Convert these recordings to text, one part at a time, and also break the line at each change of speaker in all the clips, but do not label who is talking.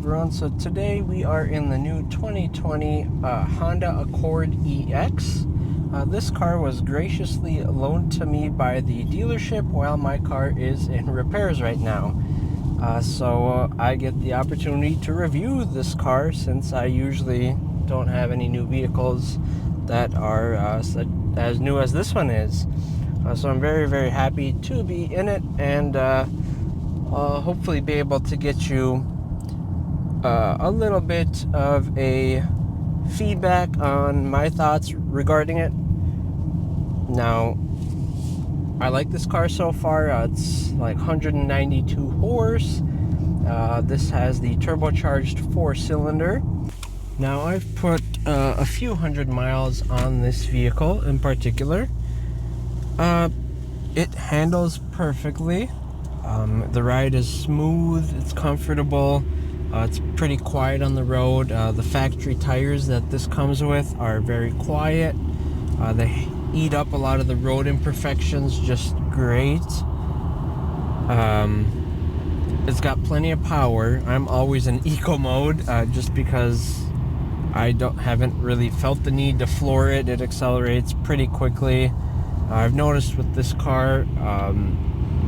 everyone. So today we are in the new 2020 Honda Accord EX. This car was graciously loaned to me by the dealership while my car is in repairs right now. So I get the opportunity to review this car since I usually don't have any new vehicles that are as new as this one is. So I'm very, very happy to be in it and hopefully be able to get you a little bit of a feedback on my thoughts regarding it. Now, I like this car so far. It's like 192 horse. This has the turbocharged 4-cylinder. Now, I've put a few hundred miles on this vehicle in particular. It handles perfectly. The ride is smooth, it's comfortable, it's pretty quiet on the road. The factory tires that this comes with are very quiet. They eat up a lot of the road imperfections just great. It's got plenty of power. I'm always in eco mode just because I haven't really felt the need to floor it. It accelerates pretty quickly. I've noticed with this car,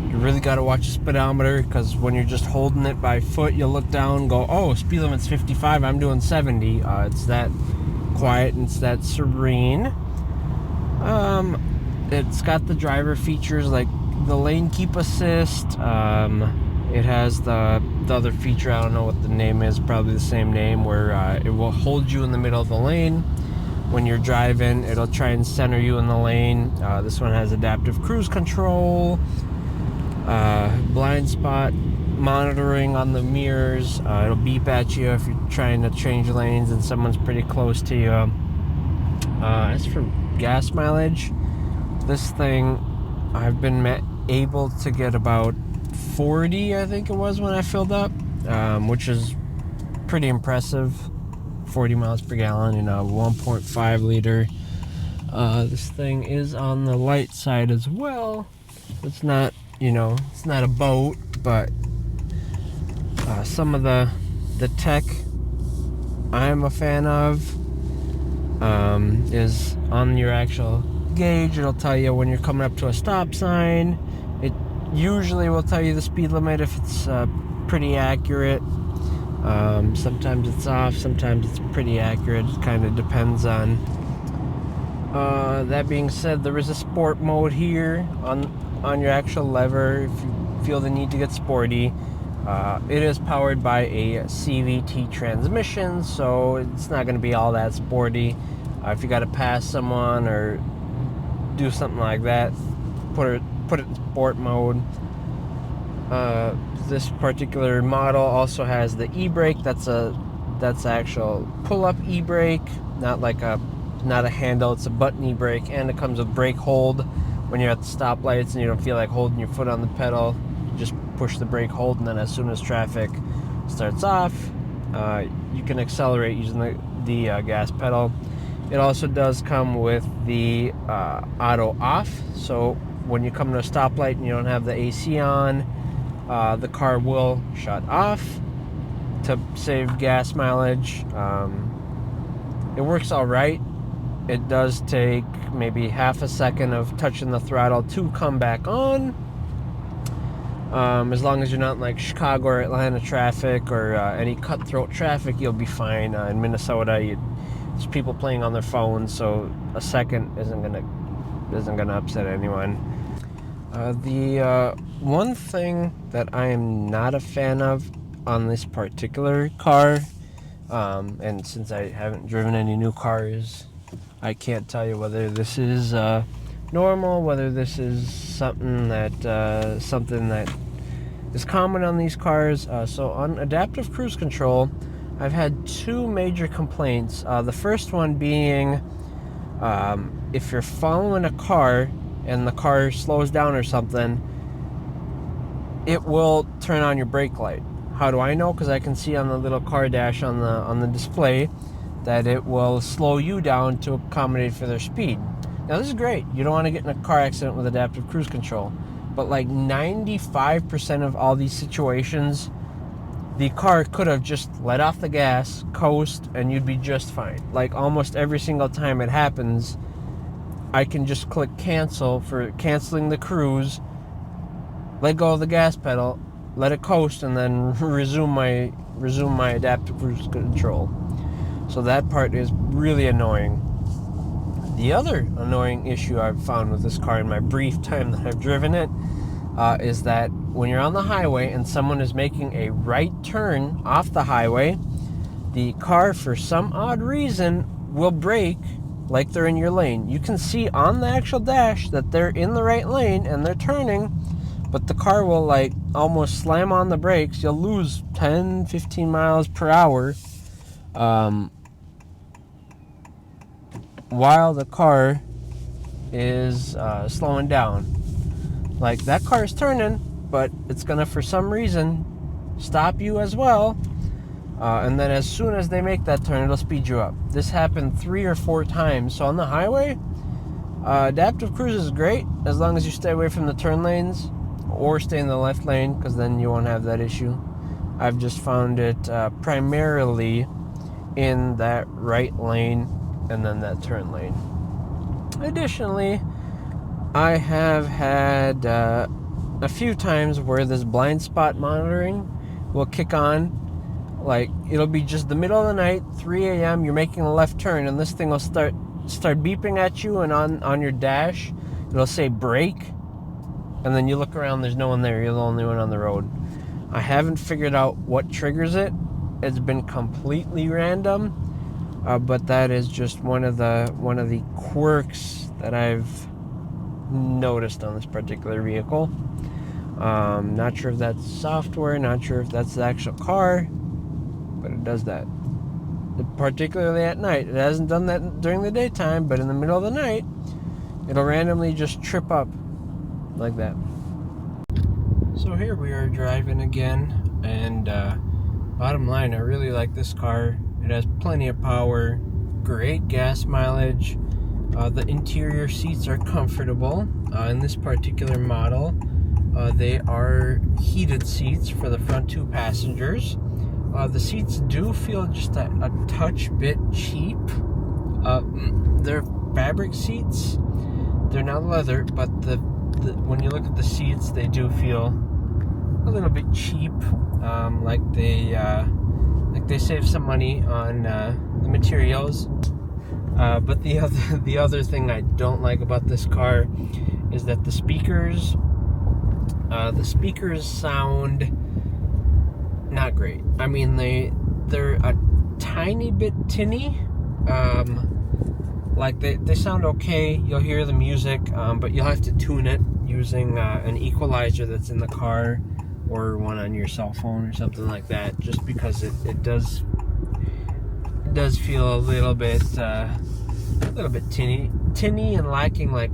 you really got to watch the speedometer, because when you're just holding it by foot, you'll look down and go, oh, speed limit's 55, I'm doing 70. It's that quiet and it's that serene. It's got the driver features like the lane keep assist. It has the other feature, I don't know what the name is, probably the same name, where it will hold you in the middle of the lane. When you're driving, it'll try and center you in the lane. This one has adaptive cruise control, blind spot monitoring on the mirrors. It'll beep at you if you're trying to change lanes and someone's pretty close to you. As for gas mileage, this thing, I've been able to get about 40, I think it was, when I filled up, which is pretty impressive. 40 miles per gallon in a 1.5 liter. This thing is on the light side as well. It's not, it's not a boat, but some of the tech I'm a fan of is on your actual gauge. It'll tell you when you're coming up to a stop sign. It usually will tell you the speed limit if it's pretty accurate. Sometimes it's off, sometimes it's pretty accurate. It kind of depends on. That being said, there is a sport mode here on your actual lever if you feel the need to get sporty. It is powered by a CVT transmission, so it's not going to be all that sporty. If you got to pass someone or do something like that, put it in sport mode. This particular model also has the e-brake. That's actual pull-up e-brake, not a handle. It's a button e-brake, and it comes with brake hold. When you're at the stoplights and you don't feel like holding your foot on the pedal, you just push the brake hold, and then as soon as traffic starts off, you can accelerate using the gas pedal. It also does come with the auto off, so when you come to a stoplight and you don't have the AC on, the car will shut off to save gas mileage. It works all right. It does take maybe half a second of touching the throttle to come back on. As long as you're not in like Chicago or Atlanta traffic or any cutthroat traffic, you'll be fine. In Minnesota, there's people playing on their phones, so a second isn't gonna upset anyone. The one thing that I am not a fan of on this particular car, and since I haven't driven any new cars, I can't tell you whether this is normal, whether this is something that is common on these cars. So on adaptive cruise control, I've had two major complaints. The first one being if you're following a car and the car slows down or something, it will turn on your brake light. How do I know? Because I can see on the little car dash on the display that it will slow you down to accommodate for their speed. Now this is great. You don't want to get in a car accident with adaptive cruise control, but like 95% of all these situations, the car could have just let off the gas, coast, and you'd be just fine. Like almost every single time it happens, I can just click cancel for canceling the cruise, let go of the gas pedal, let it coast, and then resume my adaptive cruise control. So that part is really annoying. The other annoying issue I've found with this car in my brief time that I've driven it is that when you're on the highway and someone is making a right turn off the highway, the car, for some odd reason, will brake like they're in your lane. You can see on the actual dash that they're in the right lane and they're turning, but the car will like almost slam on the brakes. You'll lose 10, 15 miles per hour while the car is slowing down. Like, that car is turning, but it's gonna, for some reason, stop you as well. And then as soon as they make that turn, it'll speed you up. This happened 3 or 4 times. So on the highway, adaptive cruise is great as long as you stay away from the turn lanes or stay in the left lane, because then you won't have that issue. I've just found it primarily in that right lane and then that turn lane. Additionally, I have had a few times where this blind spot monitoring will kick on. Like, it'll be just the middle of the night, 3 a.m., you're making a left turn, and this thing will start beeping at you, and on your dash, it'll say brake, and then you look around, there's no one there, you're the only one on the road. I haven't figured out what triggers it. It's been completely random, but that is just one of the quirks that I've noticed on this particular vehicle. Not sure if that's software, not sure if that's the actual car, but it does that. Particularly at night. It hasn't done that during the daytime, but in the middle of the night, it'll randomly just trip up like that. So here we are driving again, and bottom line, I really like this car. It has plenty of power, great gas mileage. The interior seats are comfortable. In this particular model, they are heated seats for the front 2 passengers. The seats do feel just a touch bit cheap. They're fabric seats. They're not leather, but when you look at the seats, they do feel a little bit cheap. Like they save some money on the materials. But the other thing I don't like about this car is that the speakers sound not great. I mean, they're a tiny bit tinny. Like they sound okay. You'll hear the music, but you'll have to tune it using an equalizer that's in the car or one on your cell phone or something like that. Just because it does feel a little bit tinny and lacking like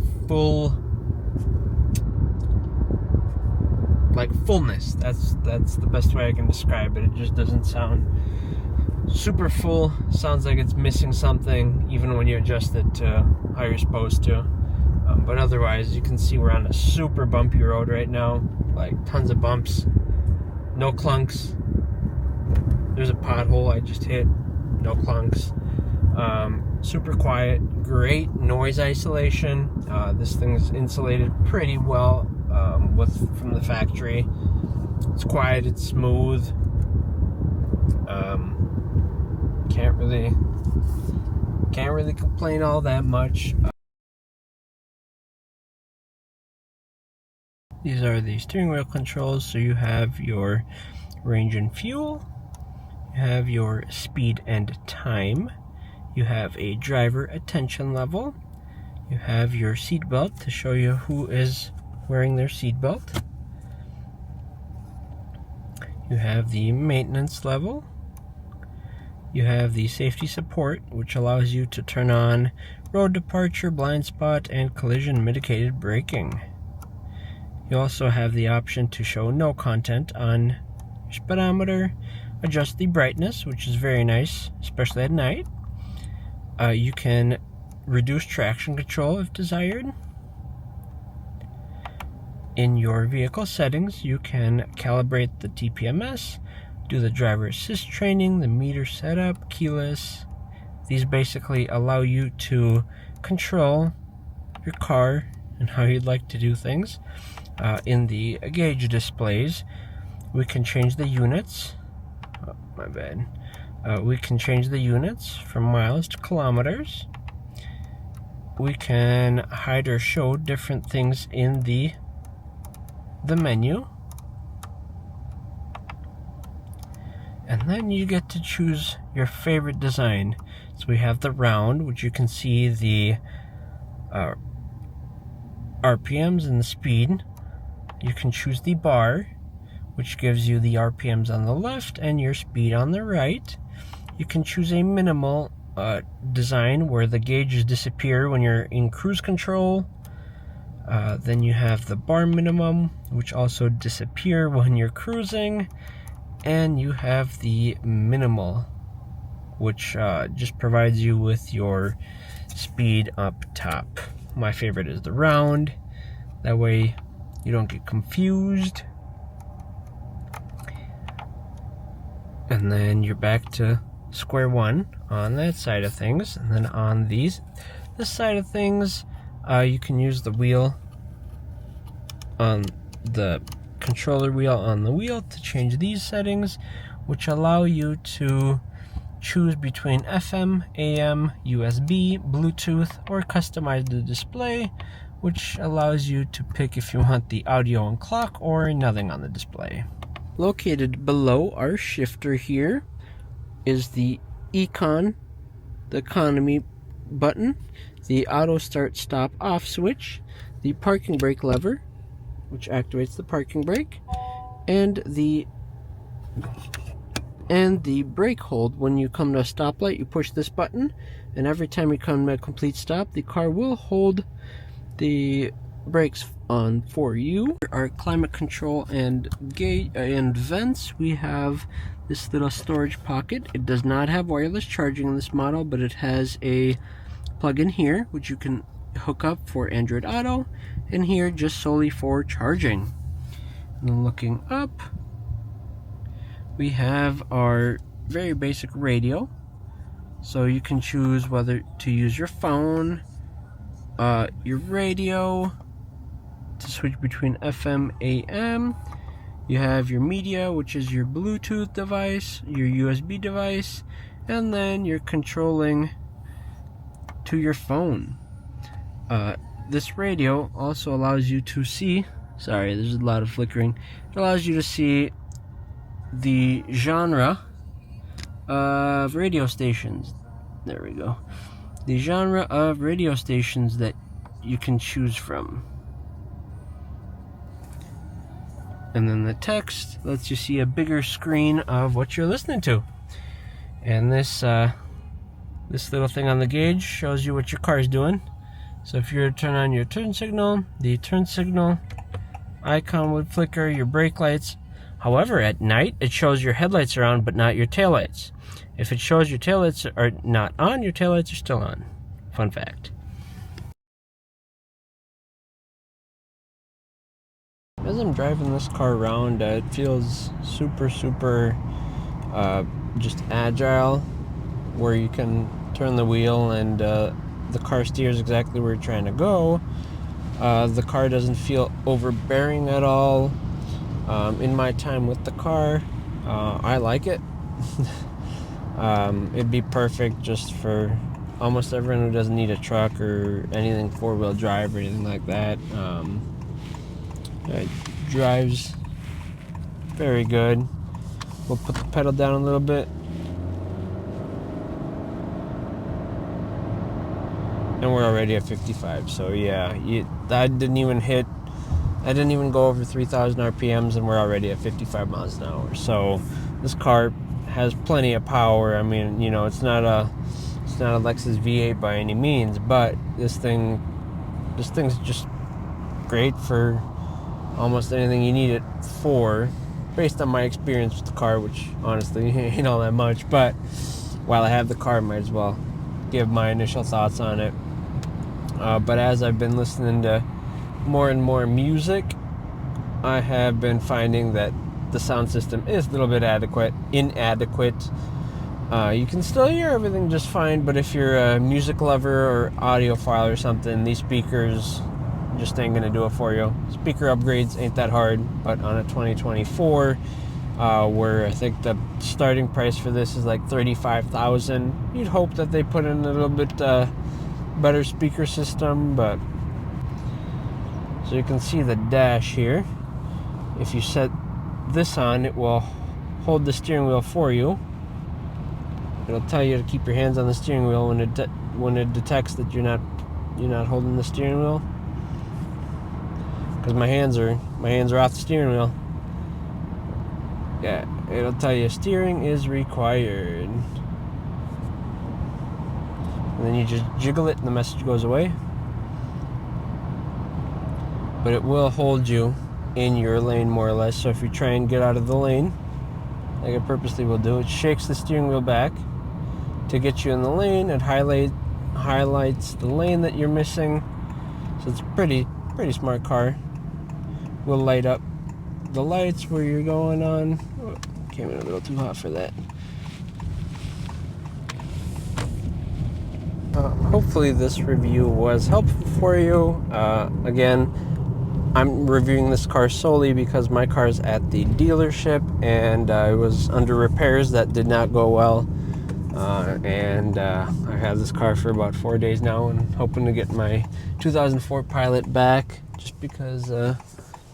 fullness. That's the best way I can describe it. It just doesn't sound super full. Sounds like it's missing something even when you adjust it to how you're supposed to. But otherwise, you can see we're on a super bumpy road right now. Like, tons of bumps, no clunks. There's a pothole I just hit, no clunks. Super quiet, great noise isolation. This thing's insulated pretty well from the factory. It's quiet, it's smooth. Can't really complain all that much. These are the steering wheel controls. So you have your range and fuel, you have your speed and time, you have a driver attention level, you have your seat belt to show you who is wearing their seat belt, you have the maintenance level, you have the safety support, which allows you to turn on road departure, blind spot, and collision mitigated braking. You also have the option to show no content on your speedometer, adjust the brightness, which is very nice, especially at night. You can reduce traction control if desired. In your vehicle settings, you can calibrate the TPMS, do the driver assist training, the meter setup, keyless. These basically allow you to control your car and how you'd like to do things. In the gauge displays, we can change the units. Oh, my bad. We can change the units from miles to kilometers. We can hide or show different things in the menu. And then you get to choose your favorite design. So we have the round, which you can see the RPMs and the speed. You can choose the bar, which gives you the RPMs on the left and your speed on the right. You can choose a minimal design where the gauges disappear when you're in cruise control. Then you have the bar minimum, which also disappear when you're cruising. And you have the minimal, which just provides you with your speed up top. My favorite is the round. That way you don't get confused. And then you're back to square one on that side of things. And then on this side of things, you can use the wheel on the controller wheel on the wheel to change these settings, which allow you to choose between FM, AM, USB, Bluetooth, or customize the display, which allows you to pick if you want the audio and clock or nothing on the display. Located below our shifter here is the Econ, the economy button, the auto start stop off switch, the parking brake lever, which activates the parking brake, and the brake hold. When you come to a stoplight, you push this button, and every time you come to a complete stop, the car will hold the brakes on for you. Our climate control and gate and vents, we have this little storage pocket. It does not have wireless charging in this model, but it has a plug-in here, which you can hook up for Android Auto, and here just solely for charging. And then looking up, we have our very basic radio, so you can choose whether to use your phone, your radio, to switch between FM, AM. You have your media, which is your Bluetooth device, your USB device, and then you're controlling to your phone. This radio also allows you to see, sorry, there's a lot of flickering. It allows you to see the genre of radio stations. There we go. The genre of radio stations that you can choose from. And then the text lets you see a bigger screen of what you're listening to. And this little thing on the gauge shows you what your car is doing. So if you were to turn on your turn signal, the turn signal icon would flicker, your brake lights. However, at night, it shows your headlights are on, but not your taillights. If it shows your taillights are not on, your taillights are still on. Fun fact. As I'm driving this car around, it feels super just agile, where you can turn the wheel and the car steers exactly where you're trying to go. The car doesn't feel overbearing at all. In my time with the car, I like it. It'd be perfect just for almost everyone who doesn't need a truck or anything four-wheel drive or anything like that. It drives very good. We'll put the pedal down a little bit. And we're already at 55, so yeah, I didn't even go over 3,000 RPMs and we're already at 55 miles an hour. So this car has plenty of power. I mean, you know, it's not a Lexus V8 by any means, but this thing's just great for almost anything you need it for, based on my experience with the car, which honestly ain't all that much. But while I have the car, I might as well give my initial thoughts on it. But as I've been listening to more and more music, I have been finding that the sound system is a little bit inadequate. You can still hear everything just fine, but if you're a music lover or audiophile or something, these speakers just ain't gonna do it for you. Speaker upgrades ain't that hard, but on a 2024, where I think the starting price for this is like $35,000, you'd hope that they put in a little bit better speaker system. But so you can see the dash here. If you set this on, it will hold the steering wheel for you. It'll tell you to keep your hands on the steering wheel when it detects that you're not holding the steering wheel. Because my hands are off the steering wheel. Yeah, it'll tell you steering is required. And then you just jiggle it and the message goes away. But it will hold you in your lane more or less. So if you try and get out of the lane, like it purposely will do, it shakes the steering wheel back to get you in the lane. It highlights the lane that you're missing. So it's a pretty smart car. Will light up the lights where you're going on. Oh, came in a little too hot for that. Hopefully this review was helpful for you. Again, I'm reviewing this car solely because my car's at the dealership and it was under repairs that did not go well. And I have this car for about 4 days now and hoping to get my 2004 Pilot back, just because I'm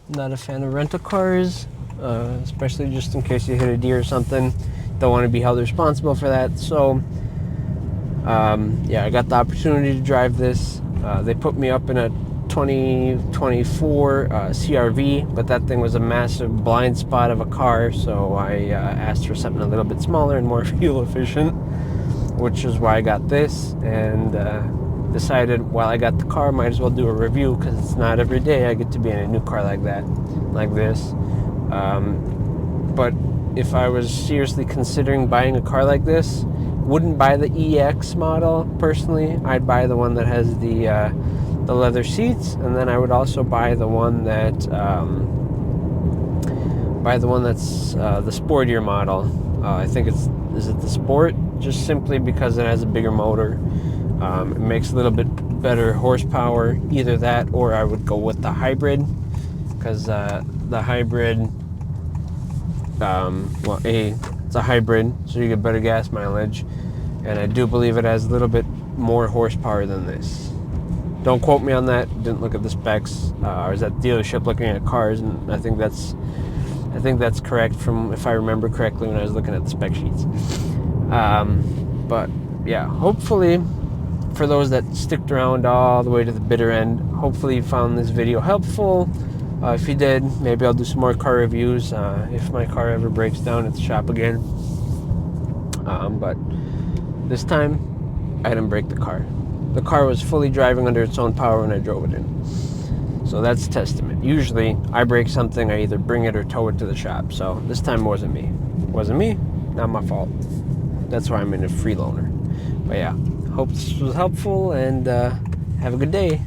not a fan of rental cars, especially just in case you hit a deer or something. Don't want to be held responsible for that. So yeah, I got the opportunity to drive this. They put me up in a 2024 CRV, but that thing was a massive blind spot of a car, so I asked for something a little bit smaller and more fuel efficient, which is why I got this, and decided while I got the car, might as well do a review, because it's not every day I get to be in a new car like this. But if I was seriously considering buying a car like this, wouldn't buy the EX model personally. I'd buy the one that has the leather seats, and then I would also buy the one that's the sportier model. I think is it the Sport? Just simply because it has a bigger motor. It makes a little bit better horsepower. Either that, or I would go with the hybrid, because the hybrid, it's a hybrid, so you get better gas mileage, and I do believe it has a little bit more horsepower than this. Don't quote me on that. Didn't look at the specs. I was at the dealership looking at cars, and I think that's correct, from if I remember correctly when I was looking at the spec sheets. But yeah, hopefully for those that sticked around all the way to the bitter end, hopefully you found this video helpful. If you did, maybe I'll do some more car reviews if my car ever breaks down at the shop again. But this time I didn't break the car. The car was fully driving under its own power when I drove it in. So that's a testament. Usually I break something, I either bring it or tow it to the shop. So this time it wasn't me. It wasn't me, not my fault. That's why I'm in a free loaner. But yeah, hope this was helpful, and have a good day.